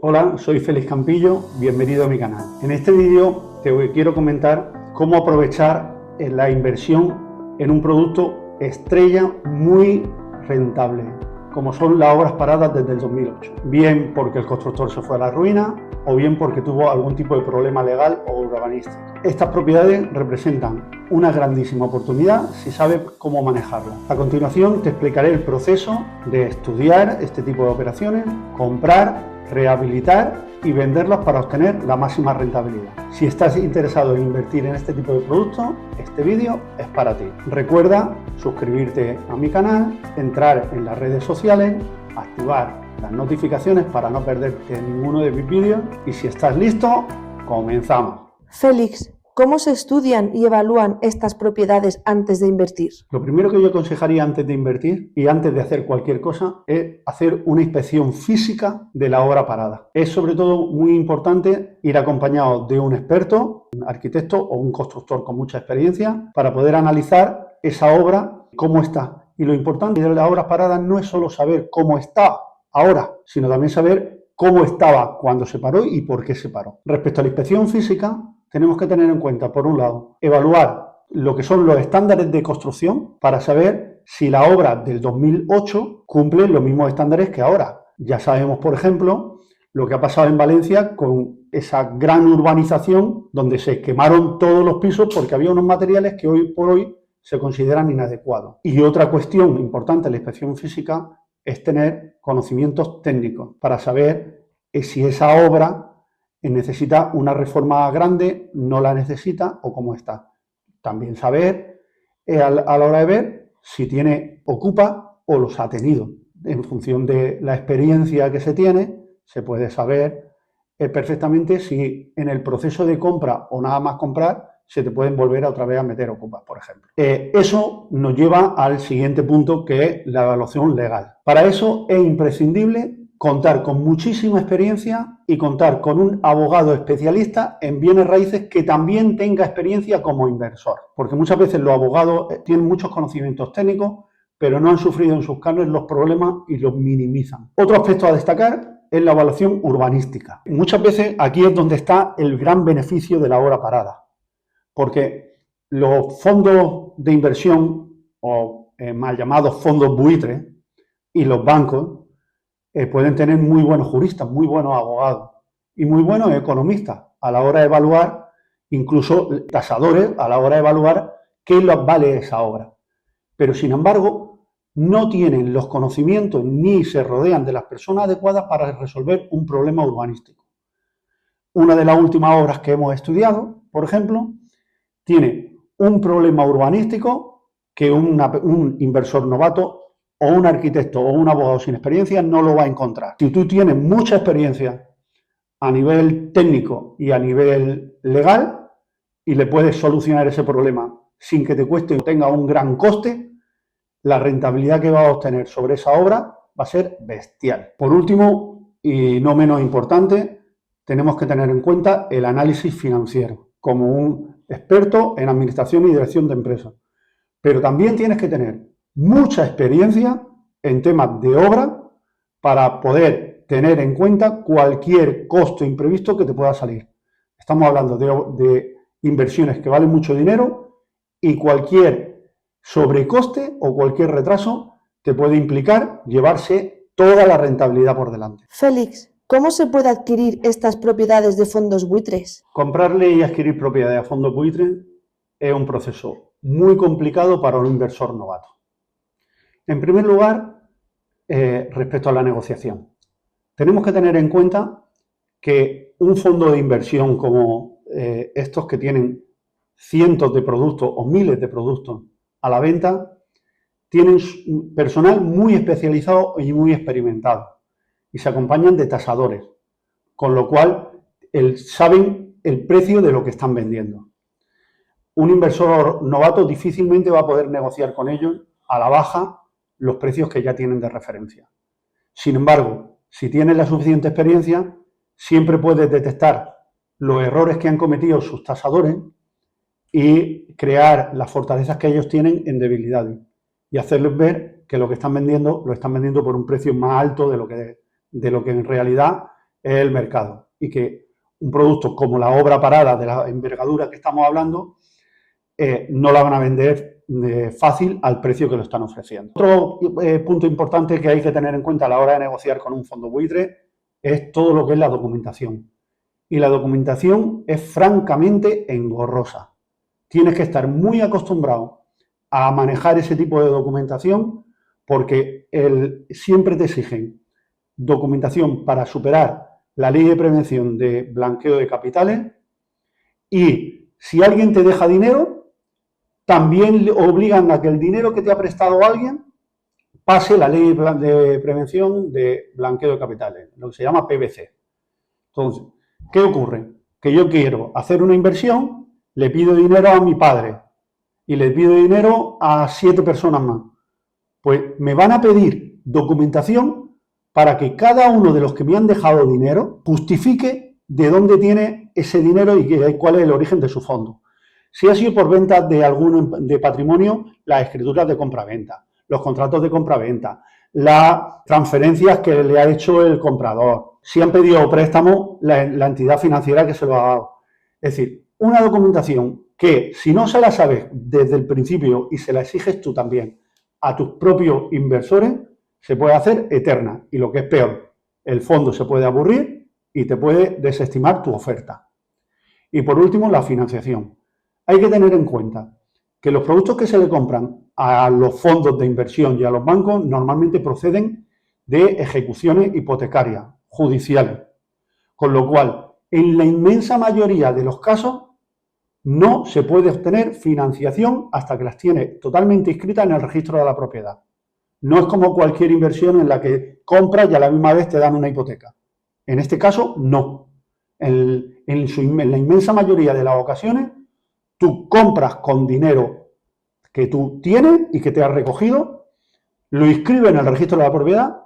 Hola, soy Félix Campillo, bienvenido a mi canal. En este vídeo te quiero comentar cómo aprovechar la inversión en un producto estrella muy rentable, como son las obras paradas desde el 2008. Bien porque el constructor se fue a la ruina o bien porque tuvo algún tipo de problema legal o urbanístico. Estas propiedades representan una grandísima oportunidad si sabes cómo manejarlas. A continuación te explicaré el proceso de estudiar este tipo de operaciones, comprar, rehabilitar y venderlos para obtener la máxima rentabilidad. Si estás interesado en invertir en este tipo de productos, este vídeo es para ti. Recuerda suscribirte a mi canal, entrar en las redes sociales, activar las notificaciones para no perderte ninguno de mis vídeos y si estás listo, comenzamos. Félix, ¿cómo se estudian y evalúan estas propiedades antes de invertir? Lo primero que yo aconsejaría antes de invertir y antes de hacer cualquier cosa es hacer una inspección física de la obra parada. Es sobre todo muy importante ir acompañado de un experto, un arquitecto o un constructor con mucha experiencia para poder analizar esa obra, cómo está. Y lo importante de las obras paradas no es solo saber cómo está ahora, sino también saber cómo estaba cuando se paró y por qué se paró. Respecto a la inspección física, tenemos que tener en cuenta, por un lado, evaluar lo que son los estándares de construcción para saber si la obra del 2008 cumple los mismos estándares que ahora. Ya sabemos, por ejemplo, lo que ha pasado en Valencia con esa gran urbanización donde se quemaron todos los pisos porque había unos materiales que hoy por hoy se consideran inadecuados. Y otra cuestión importante en la inspección física es tener conocimientos técnicos para saber si esa obra necesita una reforma grande, no la necesita o cómo está. También saber a la hora de ver si ocupa o los ha tenido. En función de la experiencia que se tiene, se puede saber perfectamente si en el proceso de compra o nada más comprar se te pueden volver otra vez a meter ocupas, por ejemplo. Eso nos lleva al siguiente punto, que es la evaluación legal. Para eso es imprescindible contar con muchísima experiencia y contar con un abogado especialista en bienes raíces que también tenga experiencia como inversor. Porque muchas veces los abogados tienen muchos conocimientos técnicos, pero no han sufrido en sus carnes los problemas y los minimizan. Otro aspecto a destacar es la evaluación urbanística. Muchas veces aquí es donde está el gran beneficio de la obra parada. Porque los fondos de inversión, o mal llamados fondos buitres, y los bancos pueden tener muy buenos juristas, muy buenos abogados y muy buenos economistas a la hora de evaluar, incluso tasadores a la hora de evaluar qué les vale esa obra. Pero sin embargo, no tienen los conocimientos ni se rodean de las personas adecuadas para resolver un problema urbanístico. Una de las últimas obras que hemos estudiado, por ejemplo, tiene un problema urbanístico que un inversor novato o un arquitecto o un abogado sin experiencia no lo va a encontrar. Si tú tienes mucha experiencia a nivel técnico y a nivel legal y le puedes solucionar ese problema sin que te cueste o tenga un gran coste, la rentabilidad que vas a obtener sobre esa obra va a ser bestial. Por último, y no menos importante, tenemos que tener en cuenta el análisis financiero como un experto en administración y dirección de empresas. Pero también tienes que tener mucha experiencia en temas de obra para poder tener en cuenta cualquier costo imprevisto que te pueda salir. Estamos hablando de inversiones que valen mucho dinero y cualquier sobrecoste o cualquier retraso te puede implicar llevarse toda la rentabilidad por delante. Félix, ¿cómo se puede adquirir estas propiedades de fondos buitres? Comprarle y adquirir propiedades a fondos buitres es un proceso muy complicado para un inversor novato. En primer lugar, respecto a la negociación, tenemos que tener en cuenta que un fondo de inversión como estos que tienen cientos de productos o miles de productos a la venta, tienen personal muy especializado y muy experimentado y se acompañan de tasadores, con lo cual saben el precio de lo que están vendiendo. Un inversor novato difícilmente va a poder negociar con ellos a la baja los precios que ya tienen de referencia. Sin embargo, si tienes la suficiente experiencia, siempre puedes detectar los errores que han cometido sus tasadores y crear las fortalezas que ellos tienen en debilidades y hacerles ver que lo que están vendiendo lo están vendiendo por un precio más alto de lo que en realidad es el mercado. Y que un producto como la obra parada de la envergadura que estamos hablando, no la van a vender fácil al precio que lo están ofreciendo. Otro punto importante que hay que tener en cuenta a la hora de negociar con un fondo buitre es todo lo que es la documentación. Y la documentación es francamente engorrosa. Tienes que estar muy acostumbrado a manejar ese tipo de documentación porque siempre te exigen documentación para superar la ley de prevención de blanqueo de capitales y si alguien te deja dinero, también le obligan a que el dinero que te ha prestado alguien pase la ley de prevención de blanqueo de capitales, lo que se llama PBC. Entonces, ¿qué ocurre? Que yo quiero hacer una inversión, le pido dinero a mi padre y le pido dinero a 7 personas más. Pues me van a pedir documentación para que cada uno de los que me han dejado dinero justifique de dónde tiene ese dinero y cuál es el origen de su fondo. Si ha sido por venta de patrimonio, las escrituras de compraventa, los contratos de compraventa, las transferencias que le ha hecho el comprador, si han pedido préstamo, la entidad financiera que se lo ha dado. Es decir, una documentación que si no se la sabes desde el principio y se la exiges tú también a tus propios inversores, se puede hacer eterna. Y lo que es peor, el fondo se puede aburrir y te puede desestimar tu oferta. Y por último, la financiación. Hay que tener en cuenta que los productos que se le compran a los fondos de inversión y a los bancos normalmente proceden de ejecuciones hipotecarias, judiciales. Con lo cual, en la inmensa mayoría de los casos, no se puede obtener financiación hasta que las tiene totalmente inscritas en el registro de la propiedad. No es como cualquier inversión en la que compras y a la misma vez te dan una hipoteca. En este caso, no. En la inmensa mayoría de las ocasiones, tú compras con dinero que tú tienes y que te has recogido, lo inscribes en el registro de la propiedad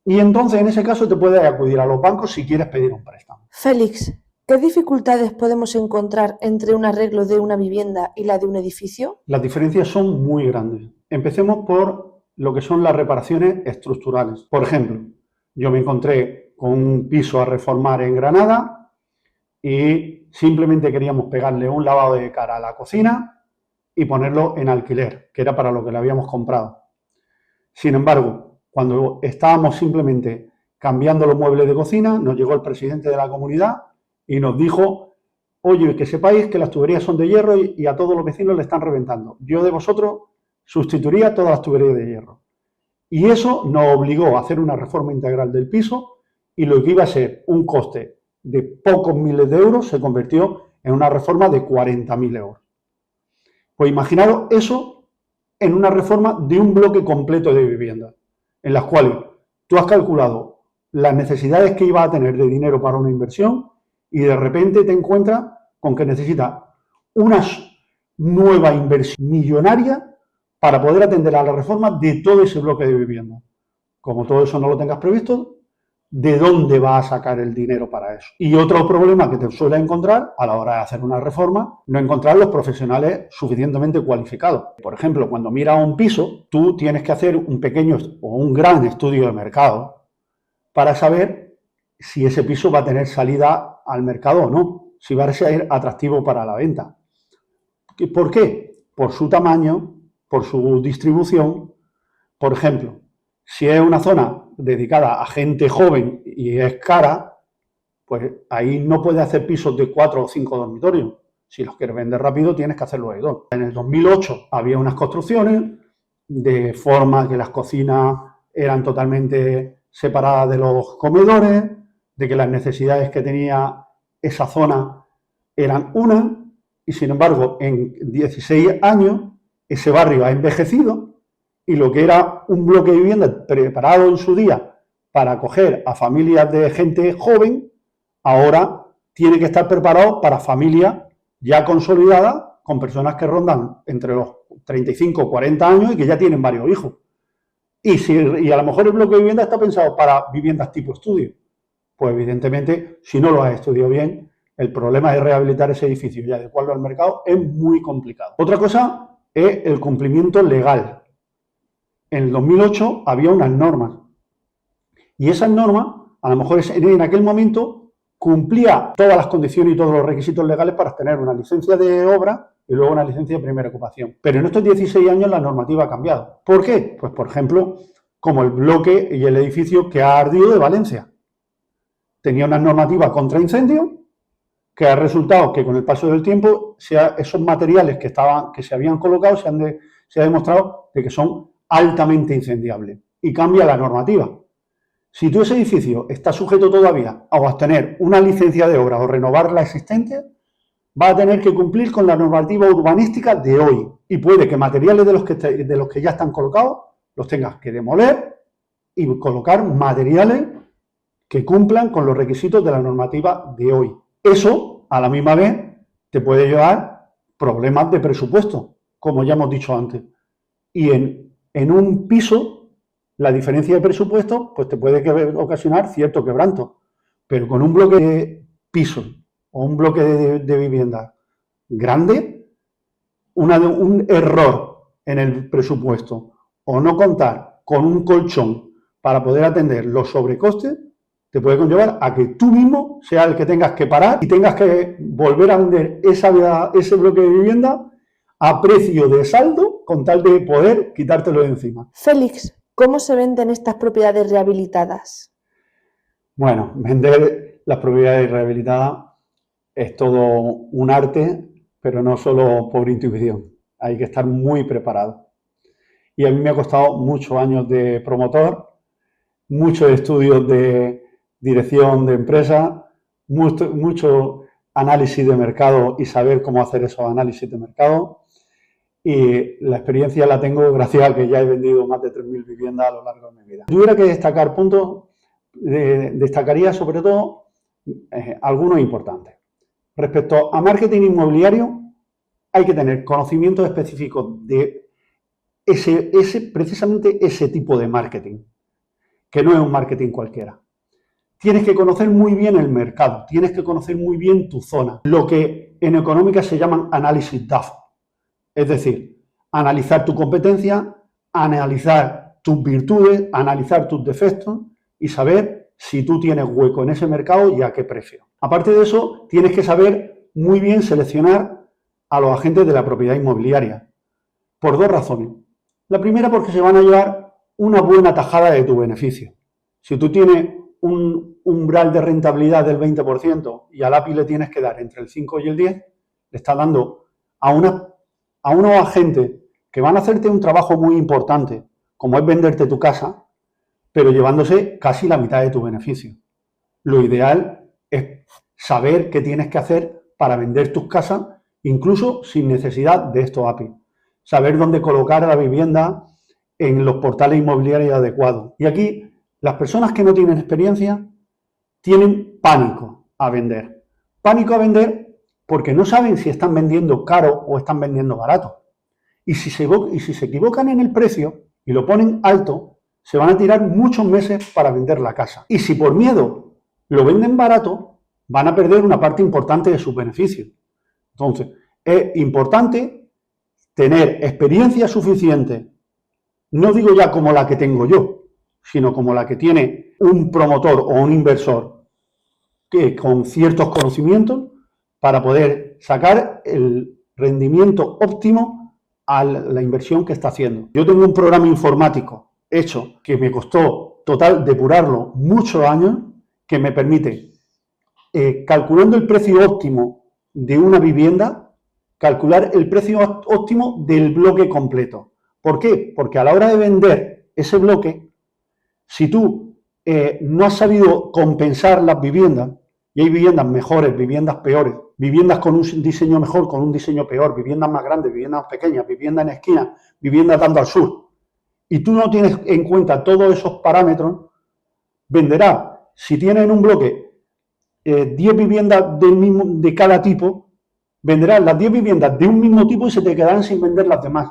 y entonces en ese caso te puedes acudir a los bancos si quieres pedir un préstamo. Félix, ¿qué dificultades podemos encontrar entre un arreglo de una vivienda y la de un edificio? Las diferencias son muy grandes. Empecemos por lo que son las reparaciones estructurales. Por ejemplo, yo me encontré con un piso a reformar en Granada y simplemente queríamos pegarle un lavado de cara a la cocina y ponerlo en alquiler, que era para lo que le habíamos comprado. Sin embargo, cuando estábamos simplemente cambiando los muebles de cocina, nos llegó el presidente de la comunidad y nos dijo: oye, que sepáis que las tuberías son de hierro y a todos los vecinos le están reventando. Yo de vosotros sustituiría todas las tuberías de hierro. Y eso nos obligó a hacer una reforma integral del piso y lo que iba a ser un coste de pocos miles de euros se convirtió en una reforma de 40.000 euros. Pues imaginaros eso en una reforma de un bloque completo de viviendas, en las cuales tú has calculado las necesidades que ibas a tener de dinero para una inversión y de repente te encuentras con que necesitas una nueva inversión millonaria para poder atender a la reforma de todo ese bloque de viviendas. Como todo eso no lo tengas previsto, ¿de dónde vas a sacar el dinero para eso? Y otro problema que te suele encontrar a la hora de hacer una reforma, no encontrar los profesionales suficientemente cualificados. Por ejemplo, cuando miras un piso, tú tienes que hacer un pequeño o un gran estudio de mercado para saber si ese piso va a tener salida al mercado o no, si va a ser atractivo para la venta. ¿Por qué? Por su tamaño, por su distribución. Por ejemplo, si es una zona dedicada a gente joven y es cara, pues ahí no puedes hacer pisos de 4 o 5 dormitorios. Si los quieres vender rápido, tienes que hacerlo de 2. En el 2008 había unas construcciones de forma que las cocinas eran totalmente separadas de los comedores, de que las necesidades que tenía esa zona eran unas, y sin embargo, en 16 años, ese barrio ha envejecido y lo que era un bloque de vivienda preparado en su día para acoger a familias de gente joven, ahora tiene que estar preparado para familias ya consolidadas con personas que rondan entre los 35 o 40 años y que ya tienen varios hijos. Y a lo mejor el bloque de vivienda está pensado para viviendas tipo estudio. Pues evidentemente, si no lo has estudiado bien, el problema de rehabilitar ese edificio y adecuarlo al mercado es muy complicado. Otra cosa es el cumplimiento legal. En el 2008 había unas normas y esas normas a lo mejor en aquel momento cumplía todas las condiciones y todos los requisitos legales para tener una licencia de obra y luego una licencia de primera ocupación. Pero en estos 16 años la normativa ha cambiado. ¿Por qué? Pues, por ejemplo, como el bloque y el edificio que ha ardido de Valencia. Tenía una normativa contra incendio que ha resultado que con el paso del tiempo esos materiales que se habían colocado se ha demostrado de que son altamente incendiables y cambia la normativa. Si tú ese edificio está sujeto todavía a obtener una licencia de obra o renovar la existente, va a tener que cumplir con la normativa urbanística de hoy y puede que materiales de los que ya están colocados los tengas que demoler y colocar materiales que cumplan con los requisitos de la normativa de hoy. Eso, a la misma vez, te puede llevar problemas de presupuesto, como ya hemos dicho antes. Y en un piso, la diferencia de presupuesto pues te puede ocasionar cierto quebranto. Pero con un bloque de piso o un bloque de vivienda grande, un error en el presupuesto o no contar con un colchón para poder atender los sobrecostes, te puede conllevar a que tú mismo seas el que tengas que parar y tengas que volver a vender ese bloque de vivienda a precio de saldo con tal de poder quitártelo de encima. Félix, ¿cómo se venden estas propiedades rehabilitadas? Bueno, vender las propiedades rehabilitadas es todo un arte, pero no solo por intuición. Hay que estar muy preparado. Y a mí me ha costado muchos años de promotor, muchos estudios de dirección de empresa, mucho análisis de mercado y saber cómo hacer esos análisis de mercado. Y la experiencia la tengo gracias a que ya he vendido más de 3.000 viviendas a lo largo de mi vida. Si tuviera que destacar puntos, destacaría sobre todo algunos importantes. Respecto a marketing inmobiliario, hay que tener conocimientos específicos de precisamente ese tipo de marketing, que no es un marketing cualquiera. Tienes que conocer muy bien el mercado, tienes que conocer muy bien tu zona, lo que en económica se llaman análisis DAF. Es decir, analizar tu competencia, analizar tus virtudes, analizar tus defectos y saber si tú tienes hueco en ese mercado y a qué precio. Aparte de eso, tienes que saber muy bien seleccionar a los agentes de la propiedad inmobiliaria, por dos razones. La primera, porque se van a llevar una buena tajada de tu beneficio. Si tú tienes un umbral de rentabilidad del 20% y al API le tienes que dar entre el 5 y el 10, le estás dando a unos agentes que van a hacerte un trabajo muy importante, como es venderte tu casa, pero llevándose casi la mitad de tu beneficio. Lo ideal es saber qué tienes que hacer para vender tus casas, incluso sin necesidad de estos API. Saber dónde colocar la vivienda en los portales inmobiliarios adecuados. Y aquí, las personas que no tienen experiencia tienen pánico a vender. Pánico a vender porque no saben si están vendiendo caro o están vendiendo barato. Y si se equivocan en el precio y lo ponen alto, se van a tirar muchos meses para vender la casa. Y si por miedo lo venden barato, van a perder una parte importante de sus beneficios. Entonces, es importante tener experiencia suficiente, no digo ya como la que tengo yo, sino como la que tiene un promotor o un inversor que con ciertos conocimientos para poder sacar el rendimiento óptimo a la inversión que está haciendo. Yo tengo un programa informático hecho que me costó total depurarlo muchos años, que me permite, calculando el precio óptimo de una vivienda, calcular el precio óptimo del bloque completo. ¿Por qué? Porque a la hora de vender ese bloque, si tú no has sabido compensar las viviendas, y hay viviendas mejores, viviendas peores, viviendas con un diseño mejor, con un diseño peor, viviendas más grandes, viviendas más pequeñas, viviendas en esquina, viviendas dando al sur, y tú no tienes en cuenta todos esos parámetros, venderá, si tienes en un bloque 10 viviendas de cada tipo, venderás las 10 viviendas de un mismo tipo y se te quedarán sin vender las demás.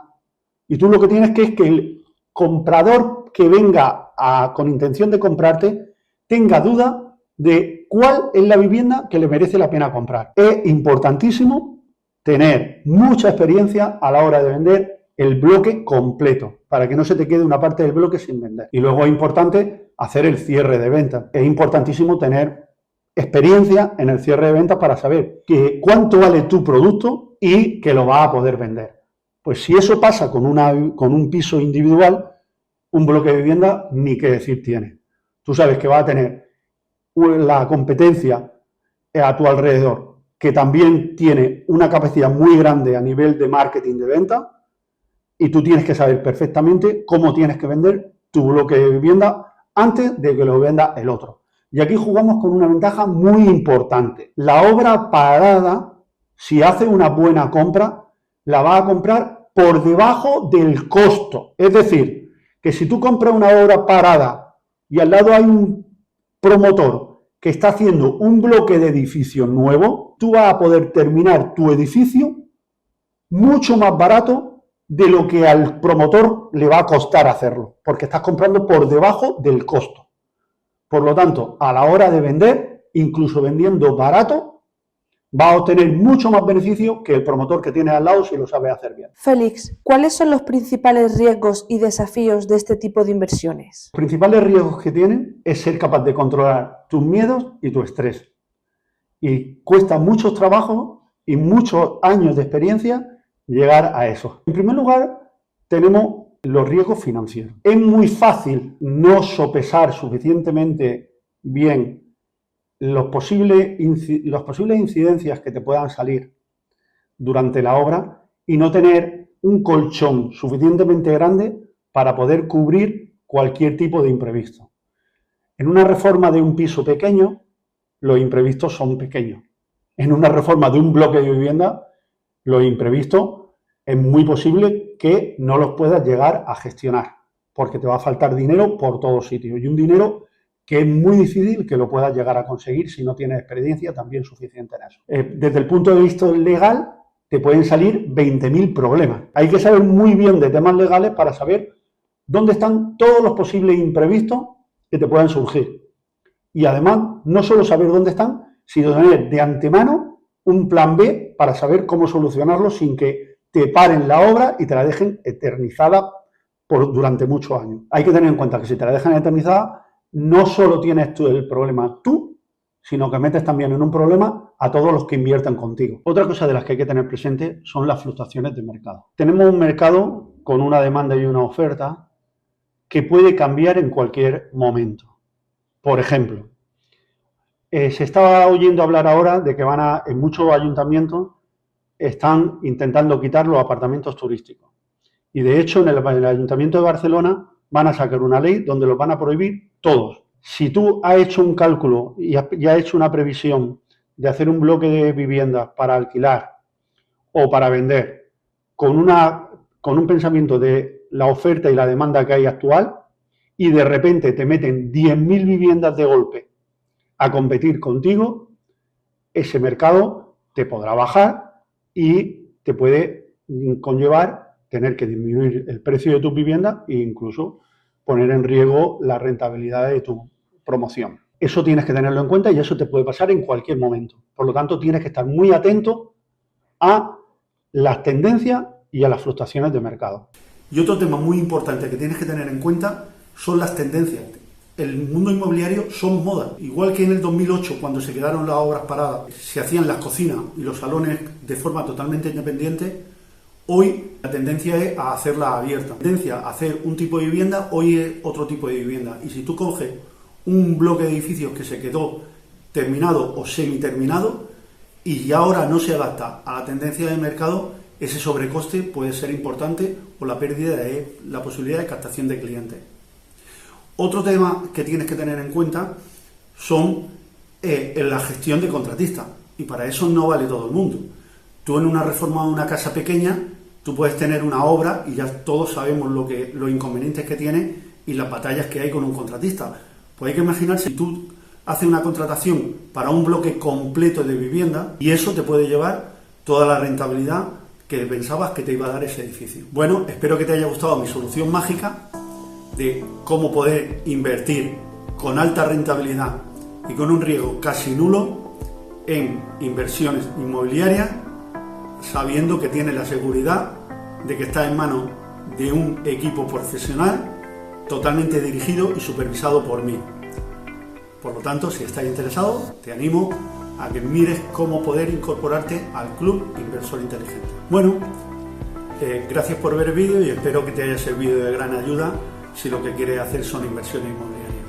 Y tú lo que tienes es que el comprador que venga con intención de comprarte tenga duda de cuál es la vivienda que le merece la pena comprar. Es importantísimo tener mucha experiencia a la hora de vender el bloque completo, para que no se te quede una parte del bloque sin vender. Y luego es importante hacer el cierre de ventas. Es importantísimo tener experiencia en el cierre de ventas para saber cuánto vale tu producto y que lo vas a poder vender. Pues si eso pasa con un piso individual, un bloque de vivienda ni qué decir tiene. Tú sabes que va a tener la competencia a tu alrededor, que también tiene una capacidad muy grande a nivel de marketing de venta, y tú tienes que saber perfectamente cómo tienes que vender tu bloque de vivienda antes de que lo venda el otro. Y aquí jugamos con una ventaja muy importante. La obra parada, si hace una buena compra, la va a comprar por debajo del costo. Es decir, que si tú compras una obra parada y al lado hay un promotor que está haciendo un bloque de edificio nuevo, tú vas a poder terminar tu edificio mucho más barato de lo que al promotor le va a costar hacerlo, porque estás comprando por debajo del costo. Por lo tanto, a la hora de vender, incluso vendiendo barato, va a obtener mucho más beneficio que el promotor que tiene al lado si lo sabe hacer bien. Félix, ¿cuáles son los principales riesgos y desafíos de este tipo de inversiones? Los principales riesgos que tienen es ser capaz de controlar tus miedos y tu estrés. Y cuesta mucho trabajo y muchos años de experiencia llegar a eso. En primer lugar, tenemos los riesgos financieros. Es muy fácil no sopesar suficientemente bien las posibles incidencias que te puedan salir durante la obra y no tener un colchón suficientemente grande para poder cubrir cualquier tipo de imprevisto. En una reforma de un piso pequeño, los imprevistos son pequeños. En una reforma de un bloque de vivienda, los imprevistos es muy posible que no los puedas llegar a gestionar, porque te va a faltar dinero por todos sitios, y un dinero que es muy difícil que lo puedas llegar a conseguir si no tienes experiencia también suficiente en eso. Desde el punto de vista legal, te pueden salir 20.000 problemas. Hay que saber muy bien de temas legales para saber dónde están todos los posibles imprevistos que te puedan surgir. Y además, no solo saber dónde están, sino tener de antemano un plan B para saber cómo solucionarlo sin que te paren la obra y te la dejen eternizada durante muchos años. Hay que tener en cuenta que si te la dejan eternizada, no solo tienes tú el problema tú, sino que metes también en un problema a todos los que inviertan contigo. Otra cosa de las que hay que tener presente son las fluctuaciones de mercado. Tenemos un mercado con una demanda y una oferta que puede cambiar en cualquier momento. Por ejemplo, se estaba oyendo hablar ahora de que en muchos ayuntamientos están intentando quitar los apartamentos turísticos. Y de hecho, en el Ayuntamiento de Barcelona van a sacar una ley donde los van a prohibir todos. Si tú has hecho un cálculo y has hecho una previsión de hacer un bloque de viviendas para alquilar o para vender con un pensamiento de la oferta y la demanda que hay actual, y de repente te meten 10.000 viviendas de golpe a competir contigo, ese mercado te podrá bajar y te puede conllevar tener que disminuir el precio de tus viviendas e incluso poner en riesgo la rentabilidad de tu promoción. Eso tienes que tenerlo en cuenta y eso te puede pasar en cualquier momento. Por lo tanto, tienes que estar muy atento a las tendencias y a las fluctuaciones de mercado. Y otro tema muy importante que tienes que tener en cuenta son las tendencias. El mundo inmobiliario son moda. Igual que en el 2008, cuando se quedaron las obras paradas, se hacían las cocinas y los salones de forma totalmente independiente. Hoy la tendencia es a hacerla abierta. La tendencia a hacer un tipo de vivienda, hoy es otro tipo de vivienda. Y si tú coges un bloque de edificios que se quedó terminado o semiterminado y ahora no se adapta a la tendencia del mercado, ese sobrecoste puede ser importante o la pérdida de la posibilidad de captación de clientes. Otro tema que tienes que tener en cuenta son la gestión de contratistas, y para eso no vale todo el mundo. Tú en una reforma de una casa pequeña, tú puedes tener una obra y ya todos sabemos los inconvenientes que tiene y las batallas que hay con un contratista. Pues hay que imaginar si tú haces una contratación para un bloque completo de vivienda y eso te puede llevar toda la rentabilidad que pensabas que te iba a dar ese edificio. Bueno, espero que te haya gustado mi solución mágica de cómo poder invertir con alta rentabilidad y con un riesgo casi nulo en inversiones inmobiliarias, sabiendo que tienes la seguridad de que estás en manos de un equipo profesional totalmente dirigido y supervisado por mí. Por lo tanto, si estás interesado, te animo a que mires cómo poder incorporarte al Club Inversor Inteligente. Bueno, gracias por ver el vídeo y espero que te haya servido de gran ayuda si lo que quieres hacer son inversiones inmobiliarias.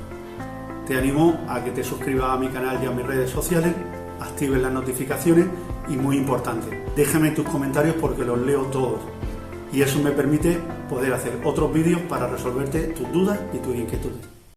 Te animo a que te suscribas a mi canal y a mis redes sociales, actives las notificaciones y, muy importante, déjame tus comentarios porque los leo todos y eso me permite poder hacer otros vídeos para resolverte tus dudas y tus inquietudes.